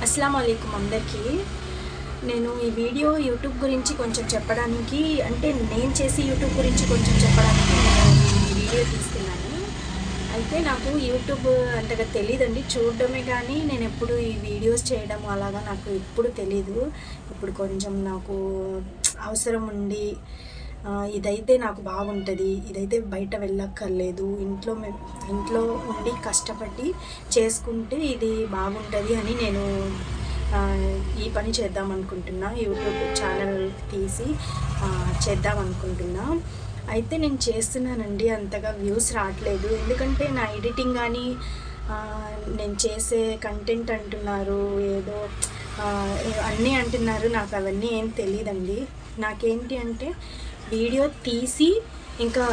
అస్సలాముఅలైకుం అందరికీ. నేను ఈ వీడియో యూట్యూబ్ గురించి కొంచెం చెప్పడానికి, అంటే నేను చేసి యూట్యూబ్ గురించి కొంచెం చెప్పడానికి నేను ఈ వీడియో తీస్తున్నాను. అయితే నాకు యూట్యూబ్ అంతగా తెలియదండి, చూడడమే కానీ నేను ఎప్పుడు ఈ వీడియోస్ చేయడం అలాగా నాకు ఎప్పుడు తెలీదు. ఇప్పుడు కొంచెం నాకు అవసరం ఉండి ఇదైతే నాకు బాగుంటుంది, ఇదైతే బయట వెళ్ళక్కర్లేదు, ఇంట్లో ఉండి కష్టపడి చేసుకుంటే ఇది బాగుంటుంది అని నేను ఈ పని చేద్దాం అనుకుంటున్నా. యూట్యూబ్ ఛానల్ తీసి చేద్దాం అనుకుంటున్నా. అయితే నేను చేస్తున్నానండి, అంతగా వ్యూస్ రావట్లేదు. ఎందుకంటే నా ఎడిటింగ్ కానీ నేను చేసే కంటెంట్ అంటున్నారు, ఏదో అన్నీ అంటున్నారు. నాకు అవన్నీ ఏం తెలియదండి. నాకేంటి అంటే వీడియో తీసి ఇంకా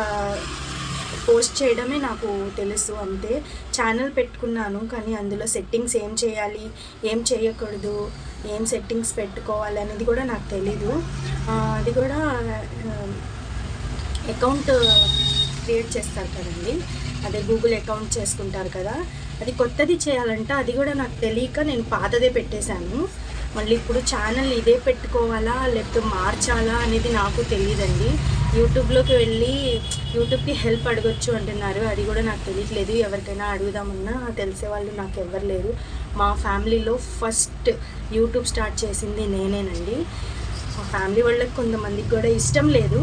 పోస్ట్ చేయడమే నాకు తెలుసు అంతే. ఛానల్ పెట్టుకున్నాను కానీ అందులో సెట్టింగ్స్ ఏం చేయాలి, ఏం చేయకూడదు, ఏం సెట్టింగ్స్ పెట్టుకోవాలి అనేది కూడా నాకు తెలీదు. అది కూడా అకౌంట్ క్రియేట్ చేస్తారు కదండి, అదే గూగుల్ అకౌంట్ చేసుకుంటారు కదా, అది కొత్తది చేయాలంట. అది కూడా నాకు తెలియక నేను పాతదే పెట్టేశాను. మళ్ళీ ఇప్పుడు ఛానల్ ఇదే పెట్టుకోవాలా లేకపోతే మార్చాలా అనేది నాకు తెలియదండి. యూట్యూబ్లోకి వెళ్ళి యూట్యూబ్కి హెల్ప్ అడగొచ్చు అంటున్నారు, అది కూడా నాకు తెలియట్లేదు. ఎవరికైనా అడుగుదామన్నా తెలిసే వాళ్ళు నాకు ఎవ్వరు లేరు. మా ఫ్యామిలీలో ఫస్ట్ యూట్యూబ్ స్టార్ట్ చేసింది నేనేనండి. మా ఫ్యామిలీ వాళ్ళకి కొంతమందికి కూడా ఇష్టం లేదు,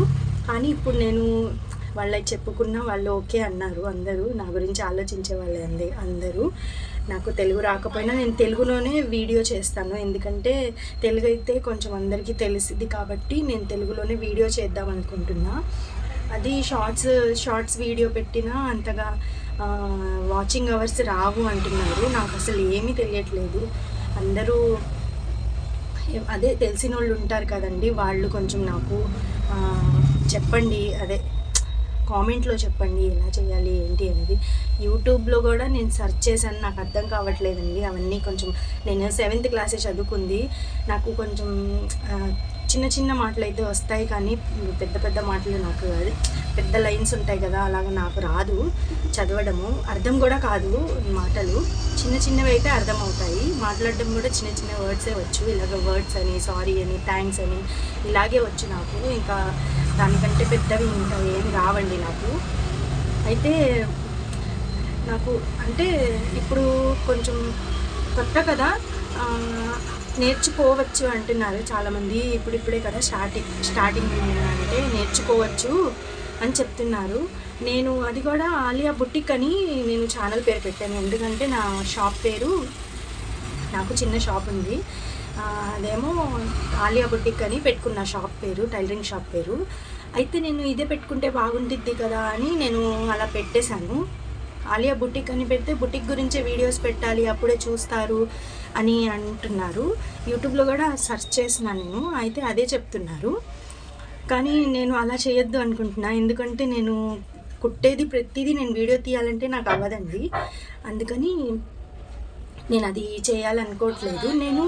కానీ ఇప్పుడు నేను వాళ్ళకి చెప్పుకున్న వాళ్ళు ఓకే అన్నారు. అందరూ నా గురించి ఆలోచించే వాళ్ళే అందరూ. నాకు తెలుగు రాకపోయినా నేను తెలుగులోనే వీడియో చేస్తాను, ఎందుకంటే తెలుగు అయితే కొంచెం అందరికీ తెలిసింది కాబట్టి నేను తెలుగులోనే వీడియో చేద్దాం అనుకుంటున్నా. అది షార్ట్స్ వీడియో పెట్టినా అంతగా వాచింగ్ అవర్స్ రావు అంటున్నారు. నాకు అసలు ఏమీ తెలియట్లేదు. అందరూ అదే తెలిసిన వాళ్ళు ఉంటారు కదండి, వాళ్ళు కొంచెం నాకు చెప్పండి, అదే కామెంట్లో చెప్పండి ఎలా చేయాలి ఏంటి అనేది. యూట్యూబ్లో కూడా నేను సెర్చ్ చేశాను, నాకు అర్థం కావట్లేదండి అవన్నీ. కొంచెం నేను 7th క్లాసే చదువుకుంది, నాకు కొంచెం చిన్న చిన్న మాటలు అయితే వస్తాయి, కానీ పెద్ద పెద్ద మాటలు నాకు, అది పెద్ద లైన్స్ ఉంటాయి కదా, అలాగ నాకు రాదు చదవడము, అర్థం కూడా కాదు. మాటలు చిన్న చిన్నవి అయితే అర్థం అవుతాయి, మాట్లాడడం కూడా చిన్న చిన్న వర్డ్సే వచ్చు. ఇలాగ వర్డ్స్ అని, సారీ అని, థ్యాంక్స్ అని ఇలాగే వచ్చు నాకు. ఇంకా దానికంటే పెద్దవి ఇంకా ఏమి రావండి నాకు. అయితే నాకు అంటే ఇప్పుడు కొంచెం కొత్త కదా, నేర్చుకోవచ్చు అంటున్నారు చాలామంది. ఇప్పుడిప్పుడే కదా స్టార్టింగ్ అంటే నేర్చుకోవచ్చు అని చెప్తున్నారు. నేను అది కూడా ఆలియా బుటిక్ అని నేను ఛానల్ పేరు పెట్టాను, ఎందుకంటే నా షాప్ పేరు, నాకు చిన్న షాప్ ఉంది, అదేమో ఆలియా బుటిక్ అని పెట్టుకున్న షాప్ పేరు, టైలరింగ్ షాప్ పేరు. అయితే నేను ఇదే పెట్టుకుంటే బాగుంటుంది కదా అని నేను అలా పెట్టేశాను. ఆలియా బుటిక్ అని పెడితే బుటిక్ గురించే వీడియోస్ పెట్టాలి, అప్పుడే చూస్తారు అని అంటున్నారు. యూట్యూబ్లో కూడా సెర్చ్ చేసినాను నేను, అయితే అదే చెప్తున్నారు. కానీ నేను అలా చేయొద్దు అనుకుంటున్నా, ఎందుకంటే నేను కుట్టేది ప్రతిదీ నేను వీడియో తీయాలంటే నాకు అవ్వదండి. అందుకని నేను అది చేయాలనుకోవట్లేదు. నేను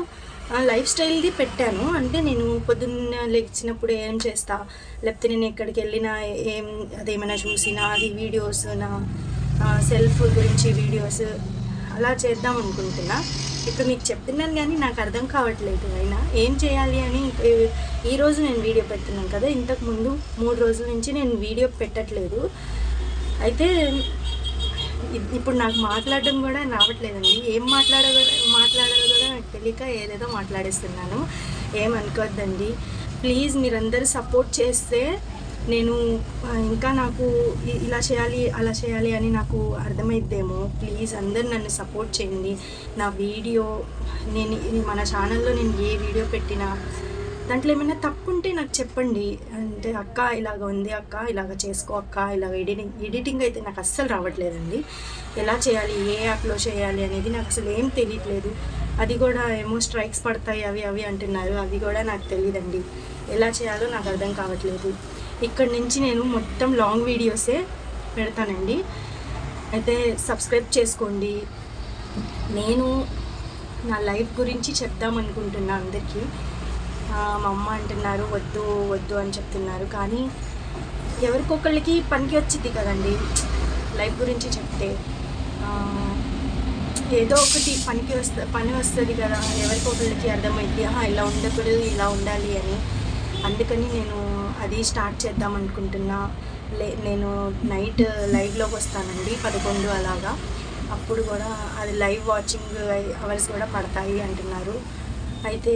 లైఫ్ స్టైల్ది పెట్టాను, అంటే నేను పొద్దున్న లేచినప్పుడు ఏం చేస్తా, లేకపోతే నేను ఎక్కడికి వెళ్ళినా ఏం అదేమైనా చూసినా అది వీడియోస్, నా సెల్ఫ్ గురించి వీడియోస్ అలా చేద్దాం అనుకుంటున్నా. ఇప్పుడు మీకు చెప్తున్నాను కానీ నాకు అర్థం కావట్లేదు. అయినా ఏం చేయాలి అని ఈరోజు నేను వీడియో పెడుతున్నాను కదా, ఇంతకుముందు 3 రోజుల నుంచి నేను వీడియో పెట్టట్లేదు. అయితే ఇప్పుడు నాకు మాట్లాడడం కూడా రావట్లేదండి, ఏం మాట్లాడాలో కూడా నాకు తెలియక ఏదేదో మాట్లాడేస్తున్నాను. ఏమనుకోవద్దండి ప్లీజ్. మీరందరూ సపోర్ట్ చేస్తే నేను ఇంకా నాకు ఇలా చేయాలి అలా చేయాలి అని నాకు అర్థమైద్దేమో. ప్లీజ్ అందరు నన్ను సపోర్ట్ చేయండి. నా వీడియో మన ఛానల్లో నేను ఏ వీడియో పెట్టినా దాంట్లో ఏమైనా తప్పు ఉంటే నాకు చెప్పండి. అంటే అక్క ఇలాగ ఉంది, అక్క ఇలాగ చేసుకో, అక్క ఇలాగ ఎడిటింగ్ అయితే నాకు అస్సలు రావట్లేదండి. ఎలా చేయాలి, ఏ యాప్లో చేయాలి అనేది నాకు అసలు ఏం తెలియట్లేదు. అది కూడా ఏమో స్ట్రైక్స్ పడతాయి అవి అంటున్నారు, అవి కూడా నాకు తెలియదండి. ఎలా చేయాలో నాకు అర్థం కావట్లేదు. ఇక్కడి నుంచి నేను మొత్తం లాంగ్ వీడియోసే పెడతానండి, అయితే సబ్స్క్రైబ్ చేసుకోండి. నేను నా లైఫ్ గురించి చెప్దాం అనుకుంటున్నా అందరికీ. మా అమ్మ అంటున్నారు వద్దు అని చెప్తున్నారు, కానీ ఎవరికొకళ్ళకి పనికి వచ్చింది కదండి లైఫ్ గురించి చెప్తే. ఏదో ఒకటి పని వస్తుంది కదా, ఎవరికి ఒకరికి అర్థమైంది ఇలా ఉండకూడదు ఇలా ఉండాలి అని. అందుకని నేను అది స్టార్ట్ చేద్దాం అనుకుంటున్నా. నేను నైట్ లైవ్లోకి వస్తానండి 11 అలాగా. అప్పుడు కూడా అది లైవ్ వాచింగ్ అవర్స్ కూడా పడతాయి అంటున్నారు. అయితే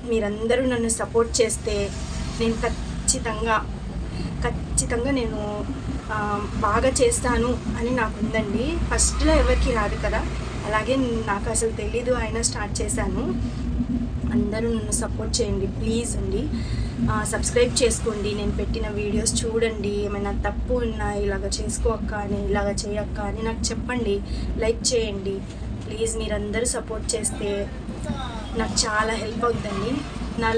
మీరందరూ నన్ను సపోర్ట్ చేస్తే నేను ఖచ్చితంగా నేను బాగా చేస్తాను అని నాకు ఉందండి. ఫస్ట్లో ఎవరికి రాదు కదా, అలాగే నాకు అసలు తెలీదు, అయినా స్టార్ట్ చేశాను. అందరూ నన్ను సపోర్ట్ చేయండి ప్లీజ్ అండి. సబ్స్క్రైబ్ చేసుకోండి, నేను పెట్టిన వీడియోస్ చూడండి. ఏమైనా తప్పు ఉన్నా ఇలాగ చేసుకోక్క అని, ఇలాగ చేయక్క అని నాకు చెప్పండి. లైక్ చేయండి ప్లీజ్. మీరందరూ సపోర్ట్ చేస్తే నాకు చాలా హెల్ప్ అవుతుందండి. నా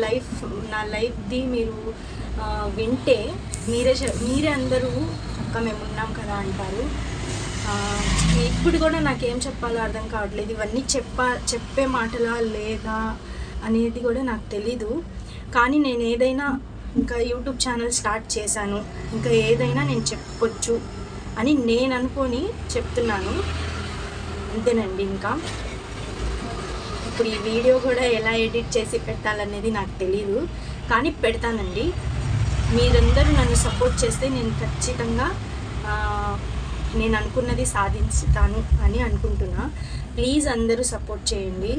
లైఫ్ది మీరు వింటే మీరే అందరూ అక్క మేము ఉన్నాం కదా అంటారు. ఇప్పుడు కూడా నాకేం చెప్పాలో అర్థం కావట్లేదు. ఇవన్నీ చెప్పే మాటలా లేదా అనేది కూడా నాకు తెలీదు. కానీ నేను ఏదైనా ఇంకా యూట్యూబ్ ఛానల్ స్టార్ట్ చేశాను, ఇంకా ఏదైనా నేను చెప్పొచ్చు అని నేను అనుకొని చెప్తున్నాను, అంతేనండి. ఇంకా ఇప్పుడు ఈ వీడియో కూడా ఎలా ఎడిట్ చేసి పెట్టాలనేది నాకు తెలీదు, కానీ పెడతానండి. మీరందరూ నన్ను సపోర్ట్ చేస్తే నేను ఖచ్చితంగా నేను అనుకున్నది సాధించుతాను అని అనుకుంటున్నా. ప్లీజ్ అందరూ సపోర్ట్ చేయండి.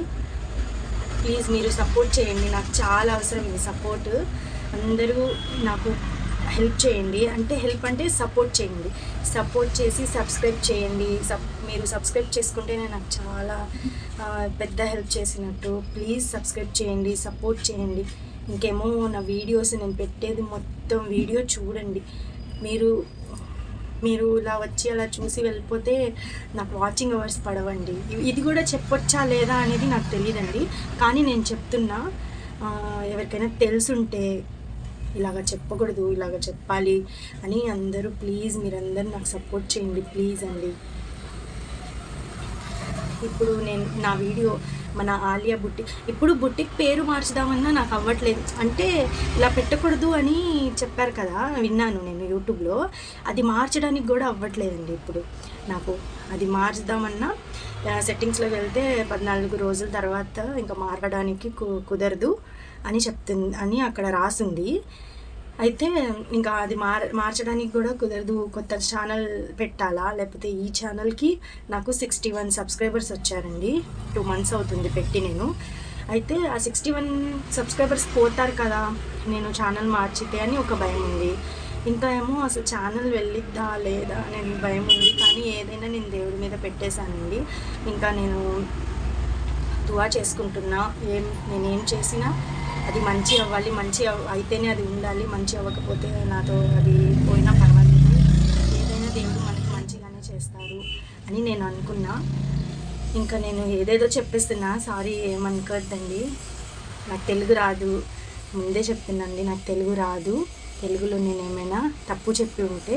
ప్లీజ్ మీరు సపోర్ట్ చేయండి, నాకు చాలా అవసరం ఈ సపోర్ట్. అందరూ నాకు హెల్ప్ చేయండి, హెల్ప్ అంటే సపోర్ట్ చేయండి. సపోర్ట్ చేసి సబ్స్క్రైబ్ చేయండి. మీరు సబ్స్క్రైబ్ చేసుకుంటేనే నాకు చాలా పెద్ద హెల్ప్ చేసినట్టు. ప్లీజ్ సబ్స్క్రైబ్ చేయండి, సపోర్ట్ చేయండి. ఇంకేమో నా వీడియోస్ నేను పెట్టేది మొత్తం వీడియో చూడండి. మీరు ఇలా వచ్చి అలా చూసి వెళ్ళిపోతే నాకు వాచింగ్ అవర్స్ పడవండి. ఇది కూడా చెప్పొచ్చా లేదా అనేది నాకు తెలియదండి, కానీ నేను చెప్తున్నా. ఎవరికైనా తెలుసుంటే ఇలాగ చెప్పకూడదు, ఇలాగ చెప్పాలి అని అందరూ ప్లీజ్ మీరందరూ నాకు సపోర్ట్ చేయండి ప్లీజ్ అండి. ఇప్పుడు నేను నా వీడియో మన ఆలియా బుటిక్, ఇప్పుడు బుటిక్ పేరు మార్చుదామన్నా నాకు అవ్వట్లేదు. ఇలా పెట్టకూడదు అని చెప్పారు కదా, విన్నాను నేను యూట్యూబ్లో. అది మార్చడానికి కూడా అవ్వట్లేదండి ఇప్పుడు నాకు. అది మార్చుదామన్నా సెట్టింగ్స్లోకి వెళ్తే 14 రోజుల తర్వాత ఇంకా మార్చడానికి కుదరదు అని అక్కడ రాసింది. అయితే ఇంకా అది మార్చడానికి కూడా కుదరదు. కొత్త ఛానల్ పెట్టాలా, లేకపోతే ఈ ఛానల్కి నాకు 61 సబ్స్క్రైబర్స్ వచ్చారండి. 2 months అవుతుంది పెట్టి నేను. అయితే ఆ 61 సబ్స్క్రైబర్స్ పోతారు కదా నేను ఛానల్ మార్చితే అని ఒక భయం ఉంది. ఇంకా ఏమో అసలు ఛానల్ వెళ్ళిద్దా లేదా అనేది భయం ఉంది. కానీ ఏదైనా నేను దేవుడి మీద పెట్టేశానండి. ఇంకా నేను దువా చేసుకుంటున్నా, నేనేం చేసినా అది మంచి అవ్వాలి, మంచి అయితేనే అది ఉండాలి. మంచి అవ్వకపోతే నాతో అది పోయినా పర్వాలేదు, ఏదైనా దేవుడు మనకి మంచిగానే చేస్తారు అని నేను అనుకున్నా. ఇంకా నేను ఏదేదో చెప్పేస్తున్నా, సారీ ఏమనుకోద్దండి. నాకు తెలుగు రాదు, ముందే చెప్తున్నాండి, నాకు తెలుగు రాదు. తెలుగులో నేను ఏమైనా తప్పు చెప్పి ఉంటే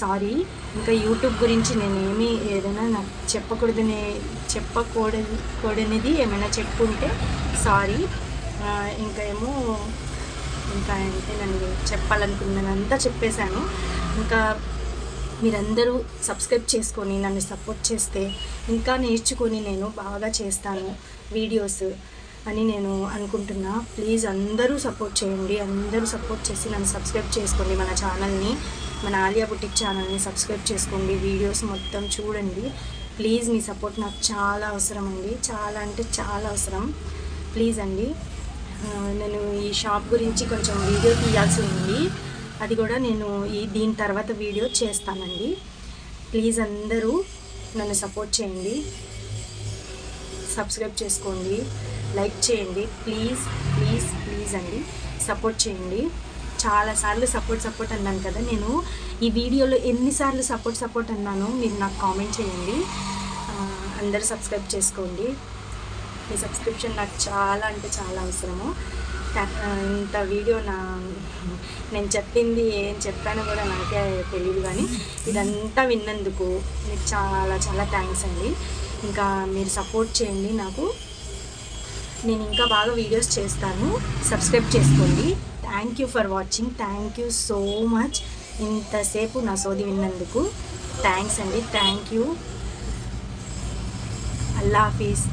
సారీ. ఇంకా యూట్యూబ్ గురించి నేనేమి ఏదైనా నాకు చెప్పకూడనిది ఏమైనా చెప్పుంటే సారీ. ఇంకా అంటే నన్ను చెప్పాలనుకున్నదంతా చెప్పేశాను. ఇంకా మీరందరూ సబ్స్క్రైబ్ చేసుకొని నన్ను సపోర్ట్ చేస్తే ఇంకా నేర్చుకొని నేను బాగా చేస్తాను వీడియోస్ అని నేను అనుకుంటున్నా. ప్లీజ్ అందరూ సపోర్ట్ చేయండి, అందరూ సపోర్ట్ చేసి నన్ను సబ్స్క్రైబ్ చేసుకోండి. మన ఛానల్ని, మన ఆలియా బుటిక్ ఛానల్ని సబ్స్క్రైబ్ చేసుకోండి, వీడియోస్ మొత్తం చూడండి. ప్లీజ్ మీ సపోర్ట్ నాకు చాలా అవసరం అండి, చాలా అంటే చాలా అవసరం. ప్లీజ్ అండి. నేను ఈ షాప్ గురించి కొంచెం వీడియో తీయాల్సి ఉంది, అది కూడా నేను దీని తర్వాత వీడియో చేస్తానండి. ప్లీజ్ అందరూ నన్ను సపోర్ట్ చేయండి, సబ్స్క్రైబ్ చేసుకోండి, లైక్ చేయండి. ప్లీజ్ ప్లీజ్ ప్లీజ్ అండి, సపోర్ట్ చేయండి. చాలాసార్లు సపోర్ట్ అన్నాను కదా, నేను ఈ వీడియోలో ఎన్నిసార్లు సపోర్ట్ అన్నాను మీరు నాకు కామెంట్ చేయండి. అందరూ సబ్స్క్రైబ్ చేసుకోండి. మీ సబ్స్క్రిప్షన్ నాకు చాలా అంటే చాలా అవసరము. ఇంత వీడియో నేను చెప్పింది ఏం చెప్పానో కూడా నాకే తెలియదు, కానీ ఇదంతా విన్నందుకు మీకు చాలా చాలా థ్యాంక్స్ అండి. ఇంకా మీరు సపోర్ట్ చేయండి నాకు, నేను ఇంకా బాగా వీడియోస్ చేస్తాను. సబ్స్క్రైబ్ చేసుకోండి. Thank you for watching. Thank you so much. ఇంతసేపు నా సోది విన్నందుకు థ్యాంక్స్ అండి. Thank you. అల్లా హాఫీజ్.